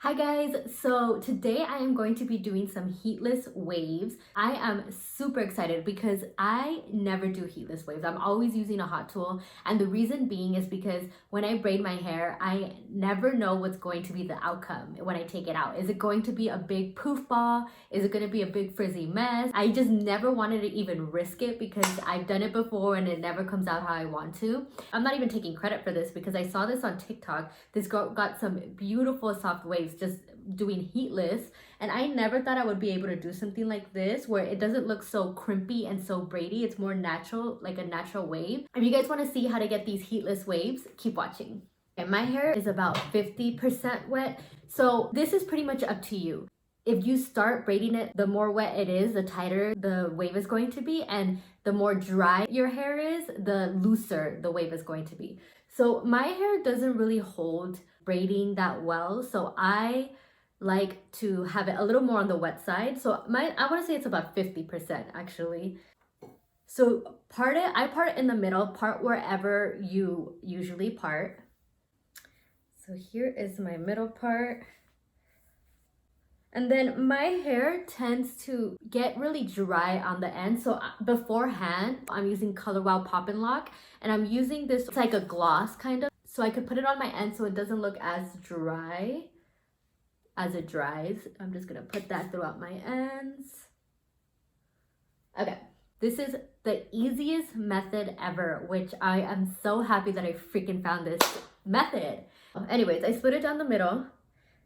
Hi guys, so today I am going to be doing some heatless waves. I am super excited because I never do heatless waves. I'm always using a hot tool, and the reason being is because when I braid my hair, I never know what's going to be the outcome when I take it out. Is it going to be a big poof ball? Is it going to be a big frizzy mess? I just never wanted to even risk it because I've done it before and it never comes out how I want to. I'm not even taking credit for this because I saw this on TikTok. This girl got some beautiful soft waves just doing heatless, and I never thought I would be able to do something like this where it doesn't look so crimpy and so braidy. It's more natural, like a natural wave. If you guys want to see how to get these heatless waves, keep watching. And my hair is about 50% wet, so this is pretty much up to you. If you start braiding it, the more wet it is, the tighter the wave is going to be, and the more dry your hair is, the looser the wave is going to be. So my hair doesn't really hold braiding that well, so I like to have it a little more on the wet side. So I want to say it's about 50% actually. So I part it in the middle, part wherever you usually part. So here is my middle part. And then my hair tends to get really dry on the end. So beforehand, I'm using Color Wow Pop and Lock, and I'm using this, it's like a gloss kind of. So I could put it on my end so it doesn't look as dry as it dries. I'm just gonna put that throughout my ends. Okay, this is the easiest method ever, which I am so happy that I freaking found this method. Anyways, I split it down the middle.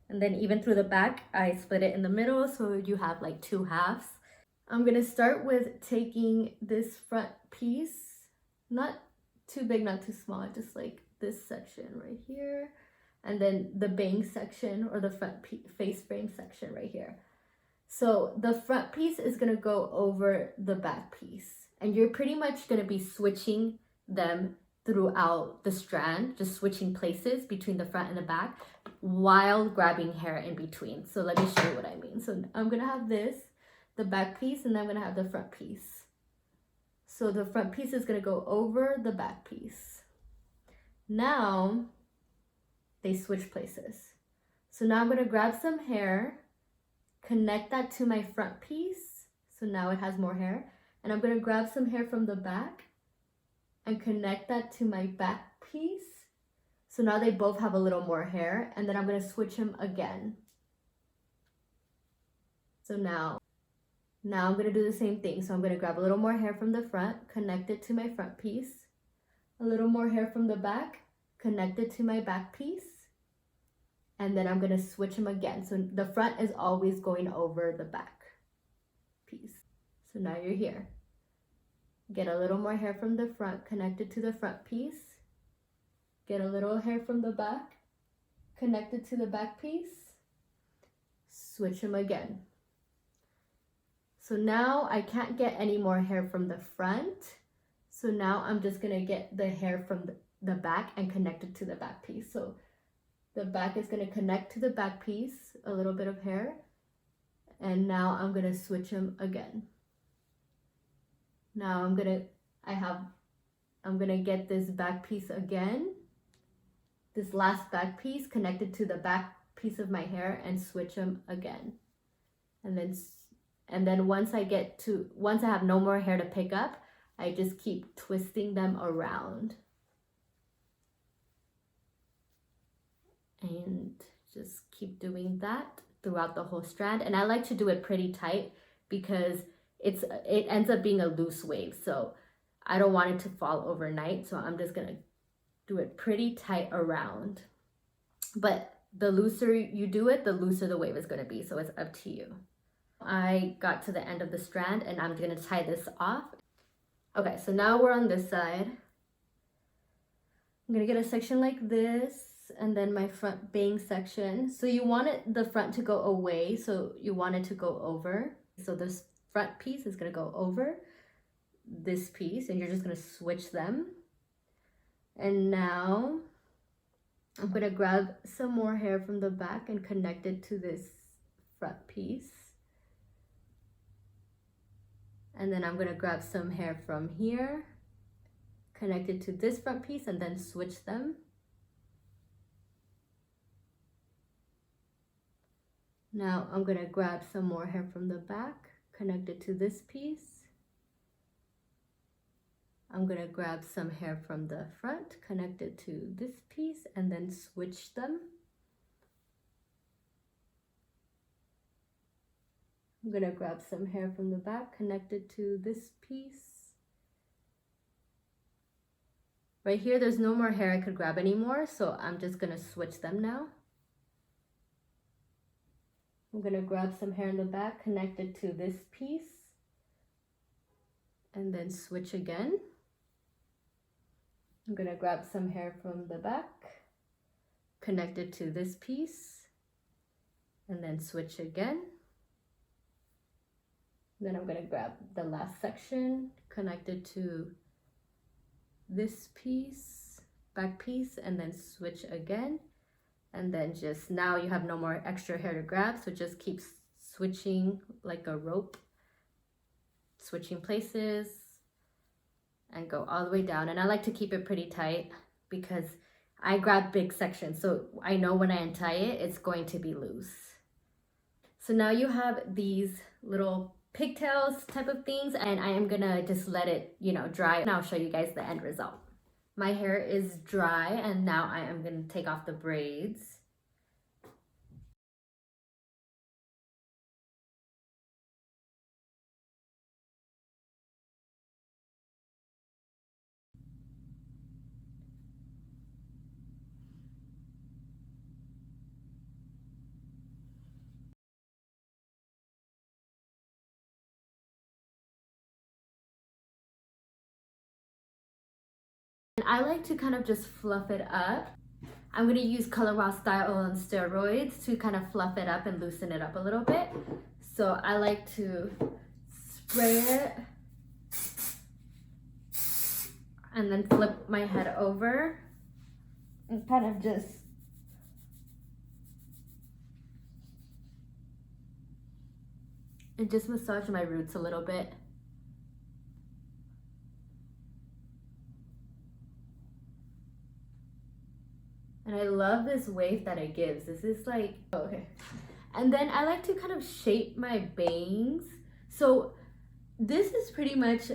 And then even through the back, I split it in the middle so you have like two halves. I'm gonna start with taking this front piece, not too big, not too small, just like this section right here. And then the bang section or the front face frame section right here. So the front piece is gonna go over the back piece. And you're pretty much gonna be switching them throughout the strand, just switching places between the front and the back while grabbing hair in between. So let me show you what I mean. So I'm gonna have this, the back piece, and then I'm gonna have the front piece. So the front piece is gonna go over the back piece. Now they switch places. So now I'm gonna grab some hair, connect that to my front piece. So now it has more hair. And I'm gonna grab some hair from the back and connect that to my back piece. So now they both have a little more hair, and then I'm gonna switch them again. So now I'm gonna do the same thing. So I'm gonna grab a little more hair from the front, connect it to my front piece, a little more hair from the back, connect it to my back piece, and then I'm gonna switch them again. So the front is always going over the back piece. So now you're here. Get a little more hair from the front, connect it to the front piece. Get a little hair from the back, connect it to the back piece. Switch them again. So now I can't get any more hair from the front. So now I'm just gonna get the hair from the back and connect it to the back piece. So the back is gonna connect to the back piece, a little bit of hair. And now I'm gonna switch them again. Now I'm gonna get this back piece again, this last back piece connected to the back piece of my hair, and switch them again. And then once I have no more hair to pick up, I just keep twisting them around. And just keep doing that throughout the whole strand. And I like to do it pretty tight because it ends up being a loose wave, so I don't want it to fall overnight, so I'm just gonna do it pretty tight around. But the looser you do it, the looser the wave is gonna be, so it's up to you. I got to the end of the strand and I'm gonna tie this off. Okay, so now we're on this side. I'm gonna get a section like this, and then my front bang section. So you want the front to go away, so you want it to go over. So this front piece is gonna go over this piece, and you're just gonna switch them. And now I'm gonna grab some more hair from the back and connect it to this front piece. And then I'm gonna grab some hair from here, connect it to this front piece, and then switch them. Now I'm gonna grab some more hair from the back, connect it to this piece. I'm gonna grab some hair from the front, connect it to this piece, and then switch them. I'm gonna grab some hair from the back, connect it to this piece. Right here, there's no more hair I could grab anymore, so I'm just gonna switch them now. I'm gonna grab some hair in the back, connect it to this piece, and then switch again. I'm gonna grab some hair from the back, connect it to this piece, and then switch again. Then I'm gonna grab the last section, connect it to this piece, back piece, and then switch again. And then just now you have no more extra hair to grab, so just keep switching like a rope, switching places, and go all the way down. And I like to keep it pretty tight because I grab big sections, so I know when I untie it, it's going to be loose. So now you have these little pigtails type of things, and I am gonna just let it, dry, and I'll show you guys the end result. My hair is dry, and now I am gonna take off the braids. And I like to kind of just fluff it up. I'm going to use Color Wow Style on steroids to kind of fluff it up and loosen it up a little bit. So I like to spray it and then flip my head over and kind of just massage my roots a little bit. And I love this wave that it gives. This is like, okay. And then I like to kind of shape my bangs. So this is pretty much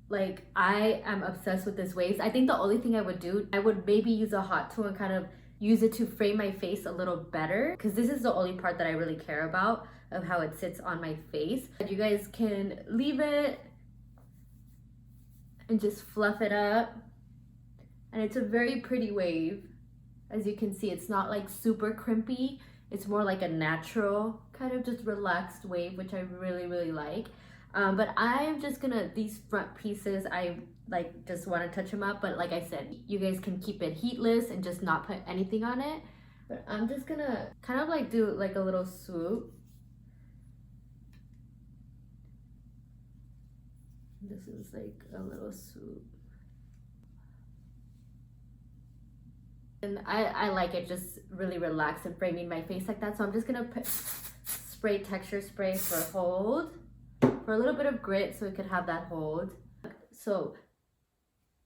like, I am obsessed with this waves. I think the only thing I would do, I would maybe use a hot tool and kind of use it to frame my face a little better, because this is the only part that I really care about of how it sits on my face. You guys can leave it and just fluff it up. And it's a very pretty wave. As you can see, it's not like super crimpy. It's more like a natural kind of just relaxed wave, which I really, really like. But I'm just gonna, these front pieces, I like just want to touch them up. But like I said, you guys can keep it heatless and just not put anything on it. But I'm just gonna kind of like do like a little swoop. This is like a little swoop. And I like it just really relaxed and framing my face like that. So I'm just gonna spray texture spray for hold, for a little bit of grit so it could have that hold. So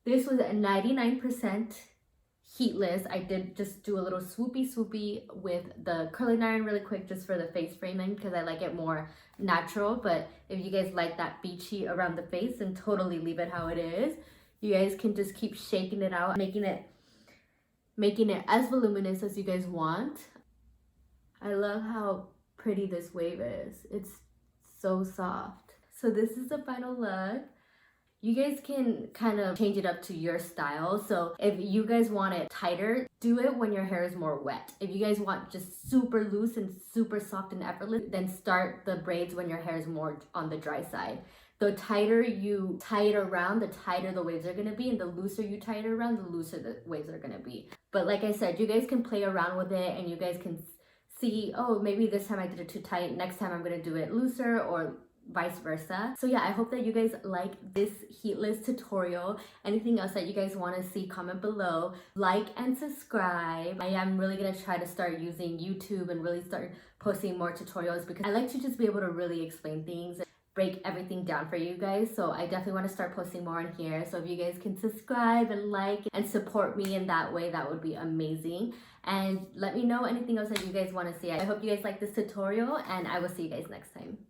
this was a 99% heatless. I did just do a little swoopy with the curling iron really quick just for the face framing because I like it more natural. But if you guys like that beachy around the face, then totally leave it how it is. You guys can just keep shaking it out, making it as voluminous as you guys want. I love how pretty this wave is. It's so soft. So this is the final look. You guys can kind of change it up to your style. So if you guys want it tighter, do it when your hair is more wet. If you guys want just super loose and super soft and effortless, then start the braids when your hair is more on the dry side. The tighter you tie it around, the tighter the waves are going to be, and the looser you tie it around, the looser the waves are going to be. But like I said, you guys can play around with it and you guys can see, oh, maybe this time I did it too tight, next time I'm going to do it looser, or vice versa. So yeah, I hope that you guys like this heatless tutorial. Anything else that you guys want to see, comment below. Like and subscribe. I am really going to try to start using YouTube and really start posting more tutorials because I like to just be able to really explain things break everything down for you guys. So I definitely want to start posting more on here. So if you guys can subscribe and like and support me in that way, that would be amazing. And let me know anything else that you guys want to see. I hope you guys like this tutorial, and I will see you guys next time.